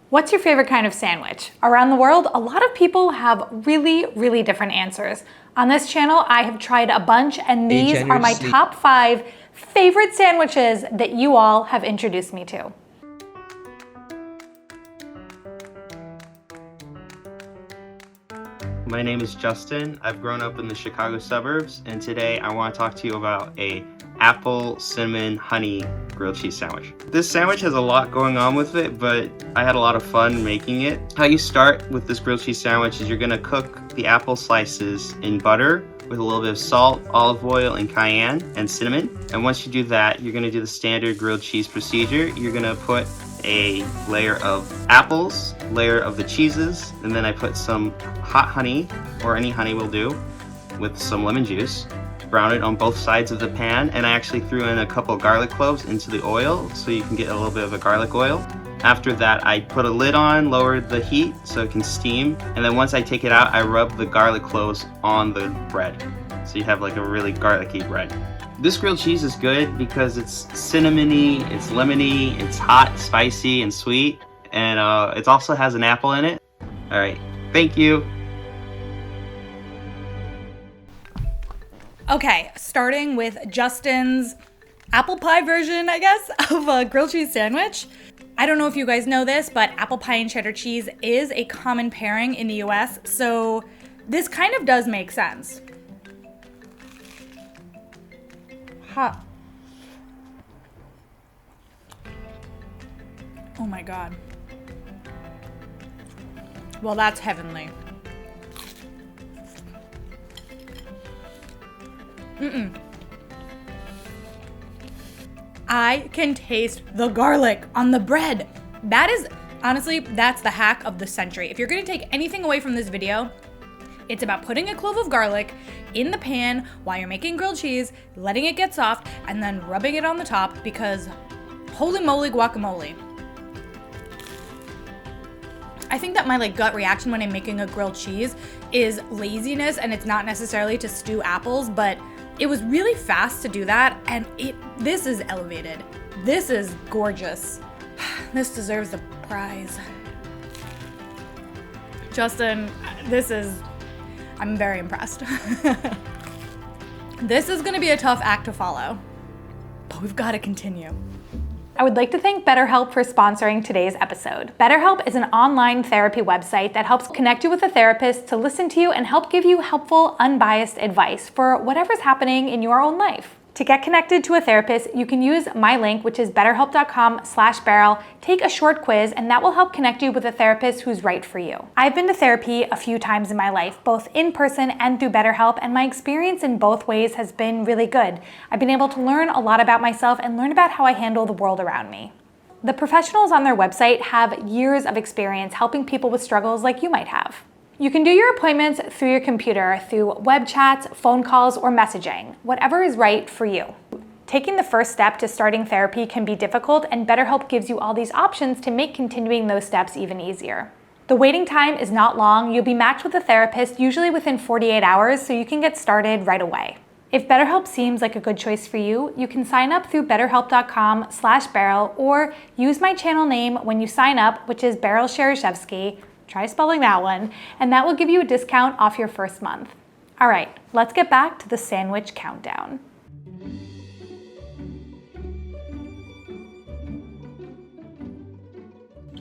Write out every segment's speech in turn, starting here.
What's your favorite kind of sandwich? Around the world, a lot of people have really different answers. On this channel, I have tried a bunch, and these are my top 5 favorite sandwiches that you all have introduced me to. My name is Justin. I've grown up in the Chicago suburbs, and today I want to talk to you about a apple, cinnamon, honey grilled cheese sandwich. This sandwich has a lot going on with it, but I had a lot of fun making it. How you start with this grilled cheese sandwich is you're gonna cook the apple slices in butter with a little bit of salt, olive oil, and cayenne, and cinnamon. And once you do that, you're gonna do the standard grilled cheese procedure. You're gonna put a layer of apples, layer of the cheeses, and then I put some hot honey, or any honey will do, with some lemon juice. Brown it on both sides of the pan, and I actually threw in a couple garlic cloves into the oil so you can get a little bit of a garlic oil. After that, I put a lid on, lowered the heat so it can steam, and then once I take it out, I rub the garlic cloves on the bread. So you have like a really garlicky bread. This grilled cheese is good because it's cinnamony, it's lemony, it's hot, spicy, and sweet, and it also has an apple in it. All right, thank you. Okay, starting with Justin's apple pie version, I guess, of a grilled cheese sandwich. I don't know if you guys know this, but apple pie and cheddar cheese is a common pairing in the US, so this kind of does make sense. Hot. Oh my God. Well, that's heavenly. I can taste the garlic on the bread. That is, honestly, that's the hack of the century. If you're gonna take anything away from this video, it's about putting a clove of garlic in the pan while you're making grilled cheese, letting it get soft, and then rubbing it on the top, because holy moly guacamole. I think that my gut reaction when I'm making a grilled cheese is laziness, and it's not necessarily to stew apples, but it was really fast to do that, and this is elevated. This is gorgeous. This deserves the prize. Justin, I'm very impressed. This is gonna be a tough act to follow, but we've gotta continue. I would like to thank BetterHelp for sponsoring today's episode. BetterHelp is an online therapy website that helps connect you with a therapist to listen to you and help give you helpful, unbiased advice for whatever's happening in your own life. To get connected to a therapist, you can use my link, which is betterhelp.com/Beryl. Take a short quiz, and that will help connect you with a therapist who's right for you. I've been to therapy a few times in my life, both in person and through BetterHelp, and my experience in both ways has been really good. I've been able to learn a lot about myself and learn about how I handle the world around me. The professionals on their website have years of experience helping people with struggles like you might have. You can do your appointments through your computer, through web chats, phone calls, or messaging, whatever is right for you. Taking the first step to starting therapy can be difficult, and BetterHelp gives you all these options to make continuing those steps even easier. The waiting time is not long. You'll be matched with a therapist usually within 48 hours, so you can get started right away. If BetterHelp seems like a good choice for you, you can sign up through betterhelp.com/Beryl, or use my channel name when you sign up, which is Beryl Shereshewsky. Try spelling that one, and that will give you a discount off your first month. All right, let's get back to the sandwich countdown.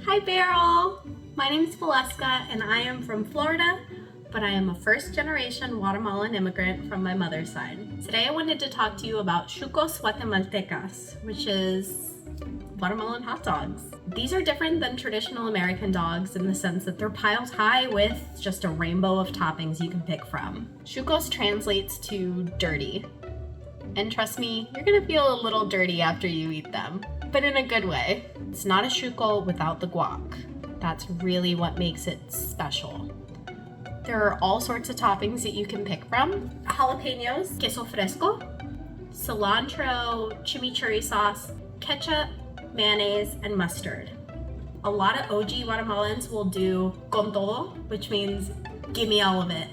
Hi Beryl! My name is Valesca, and I am from Florida, but I am a first-generation Guatemalan immigrant from my mother's side. Today I wanted to talk to you about Shucos Guatemaltecos, which is Guatemalan hot dogs. These are different than traditional American dogs in the sense that they're piled high with just a rainbow of toppings you can pick from. Shucos translates to dirty. And trust me, you're gonna feel a little dirty after you eat them, but in a good way. It's not a shuco without the guac. That's really what makes it special. There are all sorts of toppings that you can pick from. Jalapenos, queso fresco, cilantro, chimichurri sauce, ketchup, mayonnaise, and mustard. A lot of OG Guatemalans will do con todo, which means give me all of it.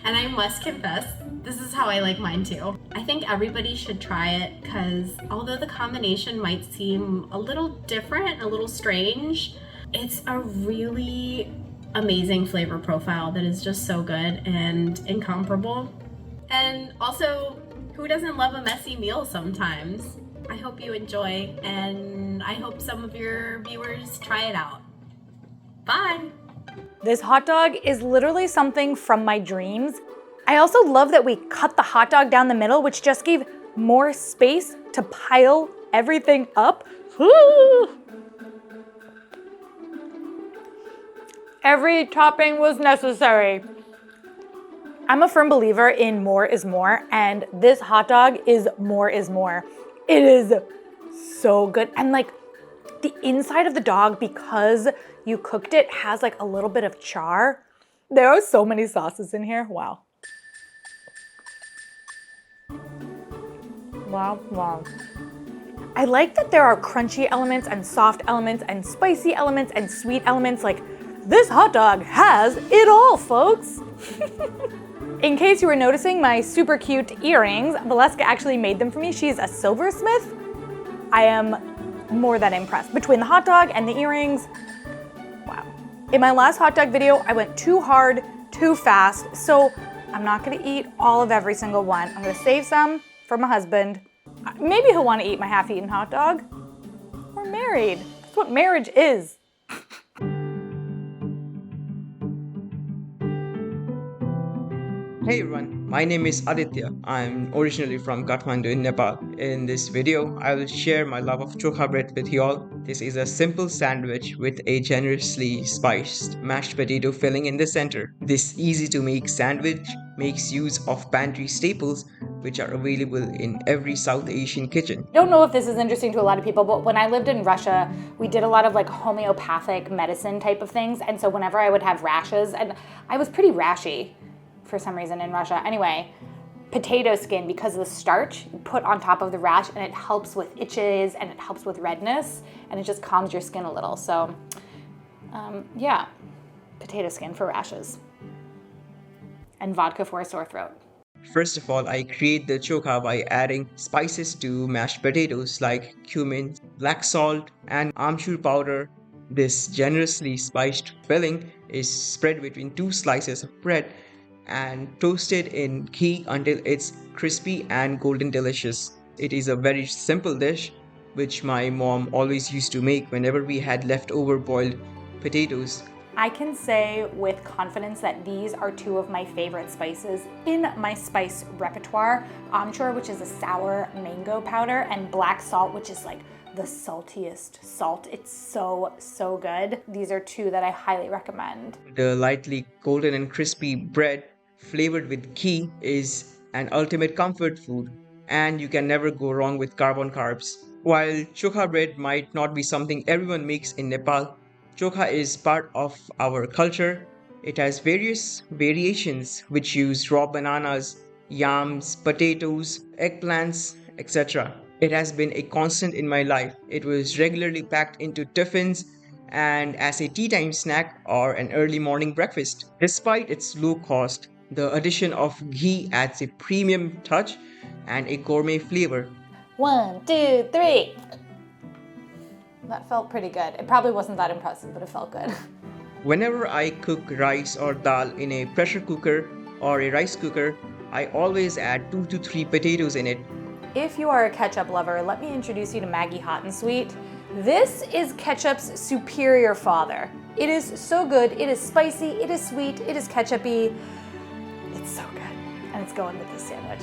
And I must confess, this is how I like mine too. I think everybody should try it because although the combination might seem a little different, a little strange, It's a really amazing flavor profile that is just so good and incomparable. And also, who doesn't love a messy meal sometimes? I hope you enjoy, and I hope some of your viewers try it out. Bye! This hot dog is literally something from my dreams. I also love that we cut the hot dog down the middle, which just gave more space to pile everything up. Woo! Every topping was necessary. I'm a firm believer in more is more, and this hot dog is more is more. It is so good. And like the inside of the dog, because you cooked it, has like a little bit of char. There are so many sauces in here. Wow. Wow, wow. I like that there are crunchy elements and soft elements and spicy elements and sweet elements. Like, this hot dog has it all, folks. In case you were noticing my super cute earrings, Valesca actually made them for me. She's a silversmith. I am more than impressed. Between the hot dog and the earrings, wow. In my last hot dog video, I went too hard, too fast, so I'm not gonna eat all of every single one. I'm gonna save some for my husband. Maybe he'll wanna eat my half-eaten hot dog. We're married. That's what marriage is. Hey everyone, my name is Aaditya. I'm originally from Kathmandu in Nepal. In this video, I will share my love of Choka bread with you all. This is a simple sandwich with a generously spiced mashed potato filling in the center. This easy to make sandwich makes use of pantry staples which are available in every South Asian kitchen. I don't know if this is interesting to a lot of people, but when I lived in Russia, we did a lot of like homeopathic medicine type of things. And so whenever I would have rashes, and I was pretty rashy for some reason in Russia. Anyway, potato skin, because of the starch, you put on top of the rash and it helps with itches and it helps with redness and it just calms your skin a little. So yeah, potato skin for rashes and vodka for a sore throat. First of all, I create the choka by adding spices to mashed potatoes like cumin, black salt, and amchur powder. This generously spiced filling is spread between two slices of bread and toasted in ghee until it's crispy and golden delicious. It is a very simple dish which my mom always used to make whenever we had leftover boiled potatoes. I can say with confidence that these are two of my favorite spices in my spice repertoire. Amchur, which is a sour mango powder, and black salt, which is like the saltiest salt. It's so, so good. These are two that I highly recommend. The lightly golden and crispy bread flavored with ghee is an ultimate comfort food, and you can never go wrong with carb on carbs. While choka bread might not be something everyone makes in Nepal, choka is part of our culture. It has various variations which use raw bananas, yams, potatoes, eggplants, etc. It has been a constant in my life. It was regularly packed into tiffins and as a tea time snack or an early morning breakfast. Despite its low cost, the addition of ghee adds a premium touch and a gourmet flavor. 1, 2, 3. That felt pretty good. It probably wasn't that impressive, but it felt good. Whenever I cook rice or dal in a pressure cooker or a rice cooker, I always add 2 to 3 potatoes in it. If you are a ketchup lover, let me introduce you to Maggie Hot and Sweet. This is ketchup's superior father. It is so good. It is spicy, it is sweet, it is ketchup-y. It's so good, and it's going with this sandwich.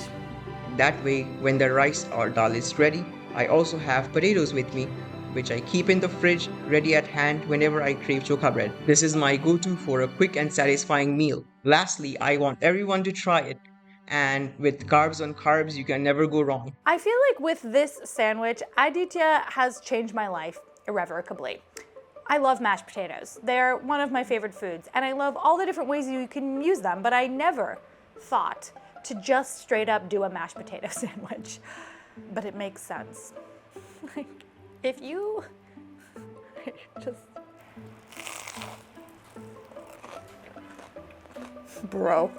That way, when the rice or dal is ready, I also have potatoes with me, which I keep in the fridge ready at hand whenever I crave choka bread. This is my go-to for a quick and satisfying meal. Lastly, I want everyone to try it. And with carbs on carbs, you can never go wrong. I feel like with this sandwich, Aaditya has changed my life irrevocably. I love mashed potatoes. They're one of my favorite foods, and I love all the different ways you can use them, but I never thought to just straight up do a mashed potato sandwich. But it makes sense. Like, if you just... Bro.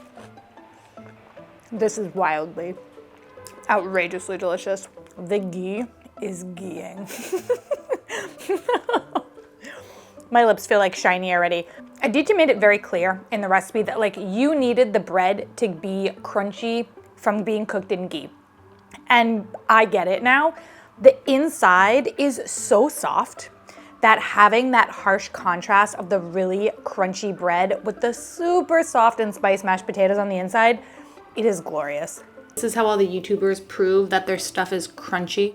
This is wildly, outrageously delicious. The ghee is ghee-ing. My lips feel like shiny already. Aaditya made it very clear in the recipe that like you needed the bread to be crunchy from being cooked in ghee. And I get it now. The inside is so soft that having that harsh contrast of the really crunchy bread with the super soft and spiced mashed potatoes on the inside, it is glorious. This is how all the YouTubers prove that their stuff is crunchy.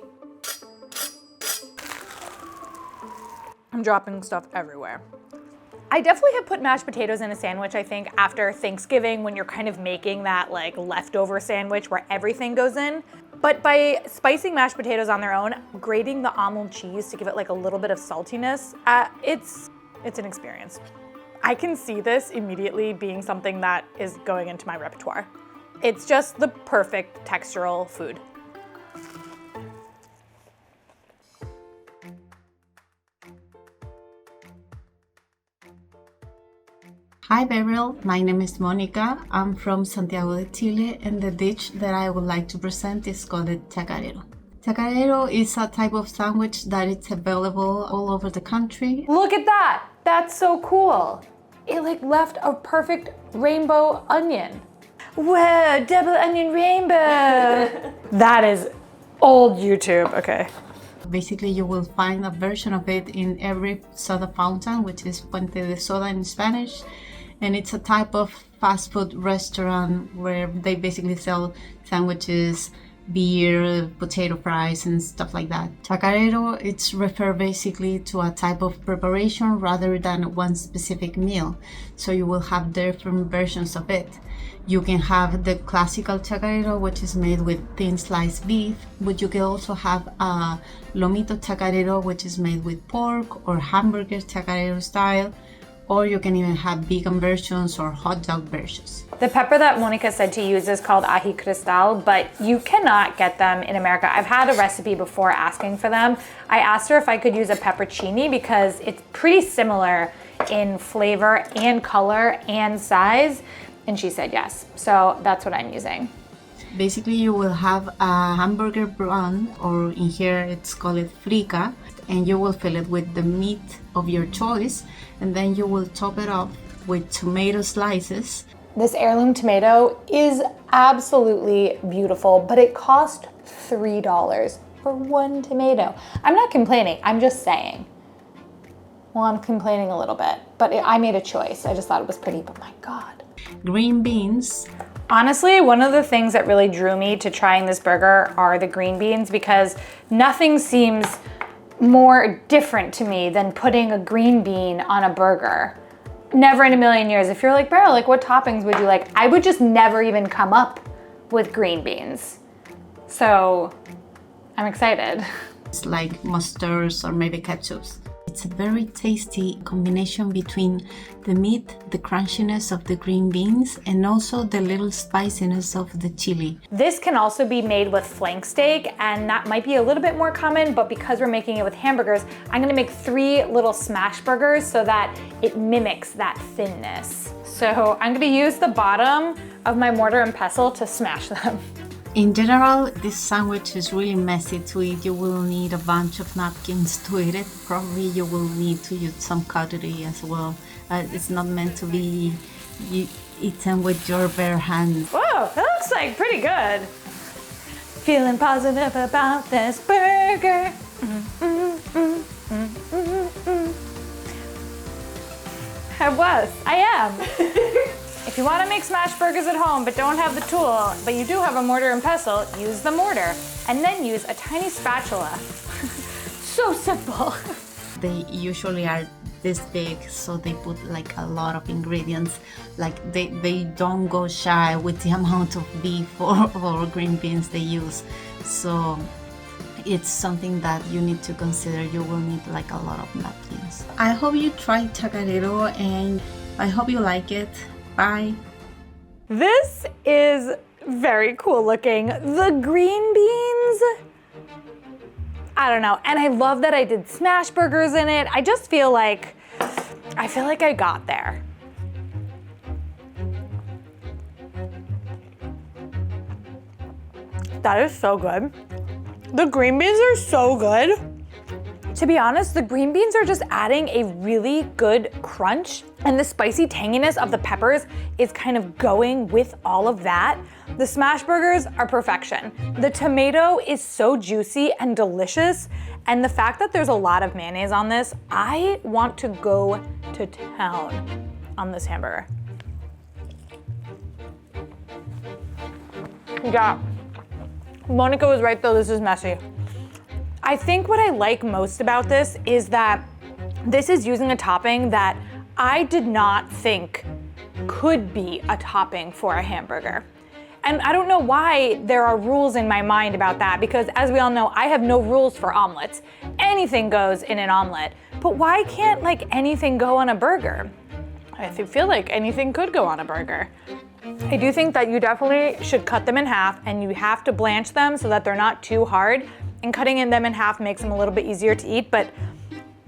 I'm dropping stuff everywhere. I definitely have put mashed potatoes in a sandwich, I think, after Thanksgiving when you're kind of making that like leftover sandwich where everything goes in. But by spicing mashed potatoes on their own, grating the almond cheese to give it like a little bit of saltiness, it's an experience. I can see this immediately being something that is going into my repertoire. It's just the perfect textural food. Hi Beryl, my name is Monica. I'm from Santiago de Chile, and the dish that I would like to present is called Chacarero. Chacarero is a type of sandwich that is available all over the country. Look at that! That's so cool. It like left a perfect rainbow onion. Whoa, double onion rainbow. That is old YouTube, okay. Basically, you will find a version of it in every soda fountain, which is Puente de Soda in Spanish. And it's a type of fast food restaurant where they basically sell sandwiches, beer, potato fries, and stuff like that. Chacarero, it's referred basically to a type of preparation rather than one specific meal. So you will have different versions of it. You can have the classical chacarero, which is made with thin sliced beef, but you can also have a lomito chacarero, which is made with pork, or hamburger chacarero style, or you can even have vegan versions or hot dog versions. The pepper that Monica said to use is called ají cristal, but you cannot get them in America. I've had a recipe before asking for them. I asked her if I could use a peppercini because it's pretty similar in flavor and color and size, and she said yes. So that's what I'm using. Basically, you will have a hamburger bun, or in here it's called frica, and you will fill it with the meat of your choice, and then you will top it up with tomato slices. This heirloom tomato is absolutely beautiful, but it cost $3 for one tomato. I'm not complaining, I'm just saying. Well, I'm complaining a little bit, but I made a choice. I just thought it was pretty, but my God. Green beans. Honestly, one of the things that really drew me to trying this burger are the green beans, because nothing seems more different to me than putting a green bean on a burger. Never in a million years. If you're like, Beryl, like what toppings would you like? I would just never even come up with green beans. So I'm excited. It's like mustards or maybe ketchups. It's a very tasty combination between the meat, the crunchiness of the green beans, and also the little spiciness of the chili. This can also be made with flank steak, and that might be a little bit more common, but because we're making it with hamburgers, I'm gonna make 3 little smash burgers so that it mimics that thinness. So I'm gonna use the bottom of my mortar and pestle to smash them. In general, this sandwich is really messy to eat. You will need a bunch of napkins to eat it. Probably you will need to use some cutlery as well. It's not meant to be eaten with your bare hands. Whoa, that looks like pretty good. Feeling positive about this burger. I am. If you want to make smash burgers at home but don't have the tool, but you do have a mortar and pestle, use the mortar and then use a tiny spatula. So simple. They usually are this big, so they put like a lot of ingredients. Like they don't go shy with the amount of beef or green beans they use. So it's something that you need to consider. You will need like a lot of napkins. I hope you try chacarero and I hope you like it. Bye. This is very cool looking. The green beans, I don't know. And I love that I did smash burgers in it. I just feel like, I got there. That is so good. The green beans are so good. To be honest, the green beans are just adding a really good crunch, and the spicy tanginess of the peppers is kind of going with all of that. The smash burgers are perfection. The tomato is so juicy and delicious, and the fact that there's a lot of mayonnaise on this, I want to go to town on this hamburger. Yeah, Monica was right though, this is messy. I think what I like most about this is that this is using a topping that I did not think could be a topping for a hamburger. And I don't know why there are rules in my mind about that, because as we all know, I have no rules for omelets. Anything goes in an omelet, but why can't like anything go on a burger? I feel like anything could go on a burger. I do think that you definitely should cut them in half, and you have to blanch them so that they're not too hard. And cutting them in half makes them a little bit easier to eat, but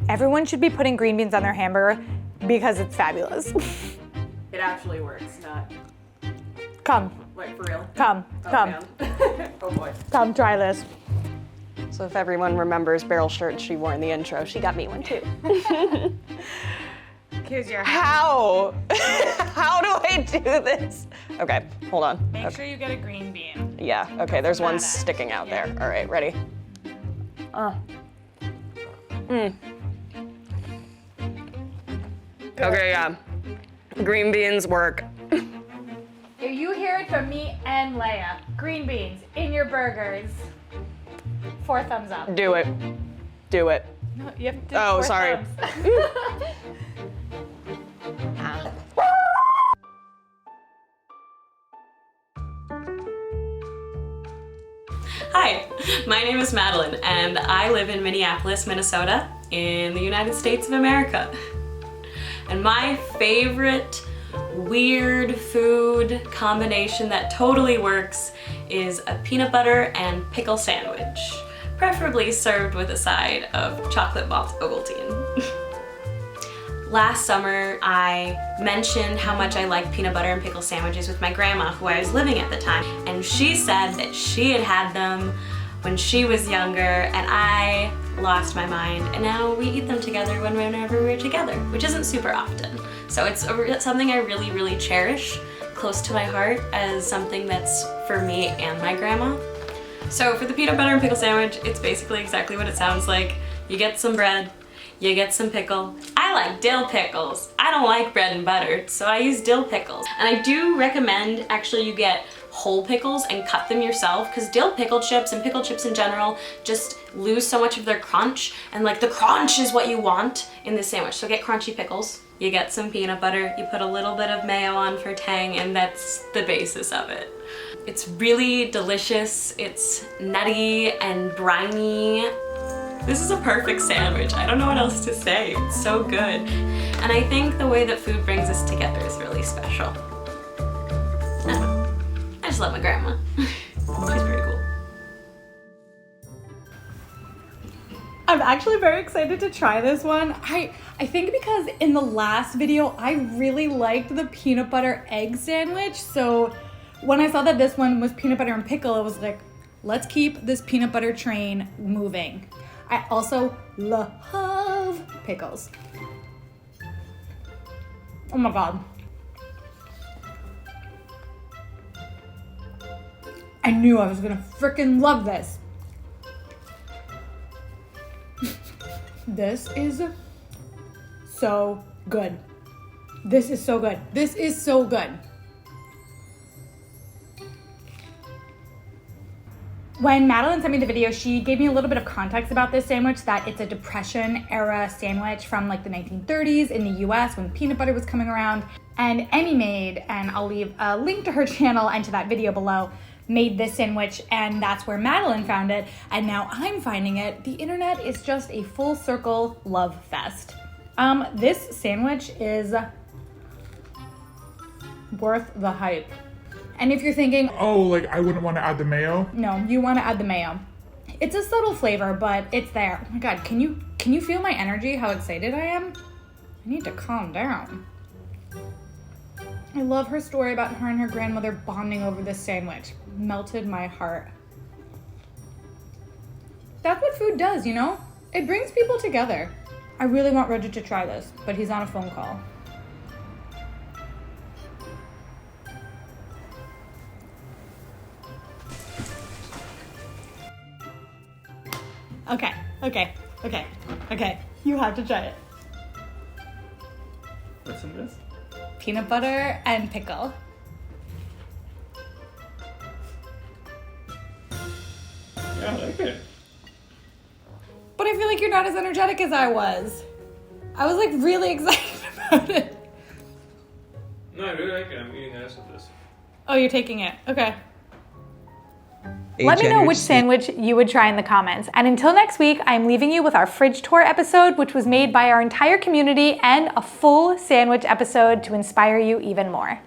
everyone should be putting green beans on their hamburger because it's fabulous. It actually works, not Come, like for real. come. Oh boy. Come try this. So if everyone remembers Beryl shirt she wore in the intro, she got me one too. Here's your How? How do I do this? Okay, hold on. Make sure you get a green bean. Yeah, okay, there's one that. sticking out there. All right, ready? Okay, yeah. Green beans work. You hear it from me and Leia. Green beans in your burgers. 4 thumbs up. Do it. Do it. No, you have to do Oh, 4 sorry. thumbs. Hi, my name is Madeleine, and I live in Minneapolis, Minnesota, in the United States of America. And my favorite weird food combination that totally works is a peanut butter and pickle sandwich, preferably served with a side of chocolate malt Ovaltine. Last summer, I mentioned how much I like peanut butter and pickle sandwiches with my grandma, who I was living at the time, and she said that she had had them when she was younger, and I lost my mind, and now we eat them together whenever we're together, which isn't super often. So it's something I really, really cherish, close to my heart, as something that's for me and my grandma. So for the peanut butter and pickle sandwich, it's basically exactly what it sounds like. You get some bread, you get some pickle. I like dill pickles. I don't like bread and butter, so I use dill pickles. And I do recommend actually you get whole pickles and cut them yourself, because dill pickle chips and pickle chips in general just lose so much of their crunch, and like the crunch is what you want in this sandwich. So get crunchy pickles. You get some peanut butter, you put a little bit of mayo on for tang, and that's the basis of it. It's really delicious. It's nutty and briny. This is a perfect sandwich. I don't know what else to say. It's so good. And I think the way that food brings us together is really special. I don't know. I just love my grandma. She's pretty cool. I'm actually very excited to try this one. I think because in the last video, I really liked the peanut butter egg sandwich. So when I saw that this one was peanut butter and pickle, I was like, let's keep this peanut butter train moving. I also love pickles. Oh my God. I knew I was gonna freaking love this. This is so good. This is so good. This is so good. When Madeleine sent me the video, she gave me a little bit of context about this sandwich, that it's a Depression era sandwich from like the 1930s in the US when peanut butter was coming around. And Emmy made, and I'll leave a link to her channel and to that video below, made this sandwich, and that's where Madeleine found it, and now I'm finding it. The internet is just a full circle love fest. This sandwich is worth the hype. And if you're thinking, oh, like I wouldn't want to add the mayo. No, you want to add the mayo. It's a subtle flavor, but it's there. Oh my God, can you feel my energy, how excited I am? I need to calm down. I love her story about her and her grandmother bonding over this sandwich. Melted my heart. That's what food does, you know? It brings people together. I really want Roger to try this, but he's on a phone call. Okay. You have to try it. What's in this? Peanut butter and pickle. Yeah, I like it. But I feel like you're not as energetic as I was. I was like really excited about it. No, I really like it. I'm eating the rest of this. Oh, you're taking it. Okay. A Let me know which generous- sandwich you would try in the comments. And until next week, I'm leaving you with our fridge tour episode, which was made by our entire community, and a full sandwich episode to inspire you even more.